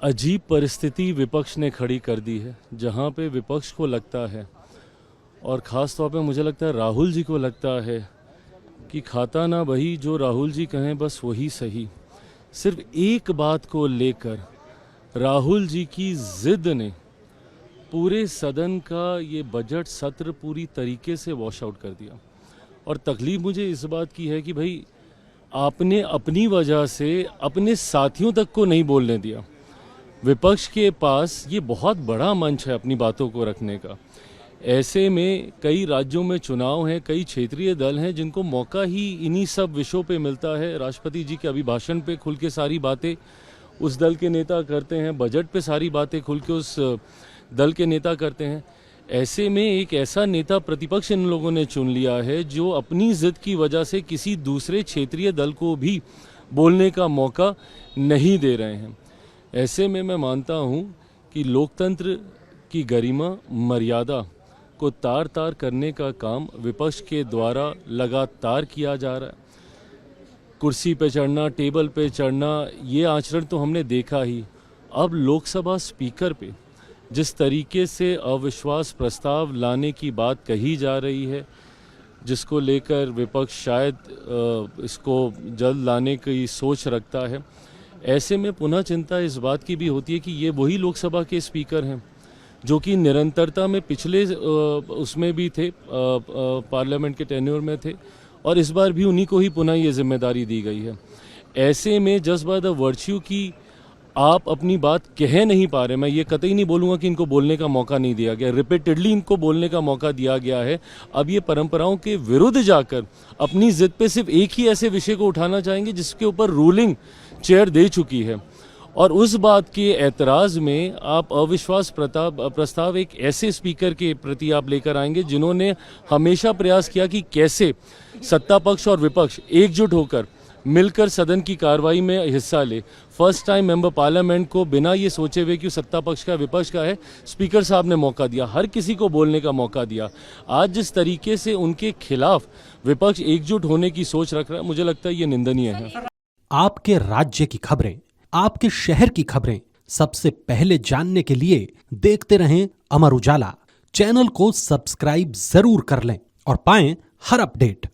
अजीब परिस्थिति विपक्ष ने खड़ी कर दी है, जहां पे विपक्ष को लगता है और ख़ास तौर पे मुझे लगता है राहुल जी को लगता है कि खाता ना वही जो राहुल जी कहें बस वही सही। सिर्फ एक बात को लेकर राहुल जी की जिद ने पूरे सदन का ये बजट सत्र पूरी तरीके से वॉश आउट कर दिया। और तकलीफ मुझे इस बात की है कि भाई आपने अपनी वजह से अपने साथियों तक को नहीं बोलने दिया। विपक्ष के पास ये बहुत बड़ा मंच है अपनी बातों को रखने का। ऐसे में कई राज्यों में चुनाव हैं, कई क्षेत्रीय दल हैं जिनको मौका ही इन्हीं सब विषयों पे मिलता है। राष्ट्रपति जी के अभिभाषण पे खुल के सारी बातें उस दल के नेता करते हैं, बजट पे सारी बातें खुल के उस दल के नेता करते हैं। ऐसे में एक ऐसा नेता प्रतिपक्ष इन लोगों ने चुन लिया है जो अपनी जिद की वजह से किसी दूसरे क्षेत्रीय दल को भी बोलने का मौका नहीं दे रहे हैं। ऐसे में मैं मानता हूं कि लोकतंत्र की गरिमा मर्यादा को तार तार करने का काम विपक्ष के द्वारा लगातार किया जा रहा है। कुर्सी पे चढ़ना, टेबल पे चढ़ना, ये आचरण तो हमने देखा ही। अब लोकसभा स्पीकर पे जिस तरीके से अविश्वास प्रस्ताव लाने की बात कही जा रही है, जिसको लेकर विपक्ष शायद इसको जल्द लाने की सोच रखता है, ऐसे में पुनः चिंता इस बात की भी होती है कि ये वही लोकसभा के स्पीकर हैं जो कि निरंतरता में पिछले उसमें भी थे, पार्लियामेंट के टेन्योर में थे, और इस बार भी उन्हीं को ही पुनः ये जिम्मेदारी दी गई है। ऐसे में जस्ट बाय द वर्च्यू की आप अपनी बात कह नहीं पा रहे, मैं ये कतई नहीं बोलूँगा कि इनको बोलने का मौका नहीं दिया गया, रिपीटेडली इनको बोलने का मौका दिया गया है। अब ये परंपराओं के विरुद्ध जाकर अपनी जिद पे सिर्फ एक ही ऐसे विषय को उठाना चाहेंगे जिसके ऊपर रूलिंग चेयर दे चुकी है, और उस बात के ऐतराज़ में आप अविश्वास प्रस्ताव एक ऐसे स्पीकर के प्रति आप लेकर आएंगे जिन्होंने हमेशा प्रयास किया कि कैसे सत्ता पक्ष और विपक्ष एकजुट होकर मिलकर सदन की कार्रवाई में हिस्सा ले। फर्स्ट टाइम मेंबर पार्लियामेंट को बिना ये सोचे हुए कि सत्ता पक्ष का विपक्ष का है, स्पीकर साहब ने मौका दिया, हर किसी को बोलने का मौका दिया। आज जिस तरीके से उनके खिलाफ विपक्ष एकजुट होने की सोच रख रहा है, मुझे लगता है ये निंदनीय है। आपके राज्य की खबरें, आपके शहर की खबरें सबसे पहले जानने के लिए देखते रहें अमर उजाला। चैनल को सब्सक्राइब जरूर कर लें और पाएं हर अपडेट।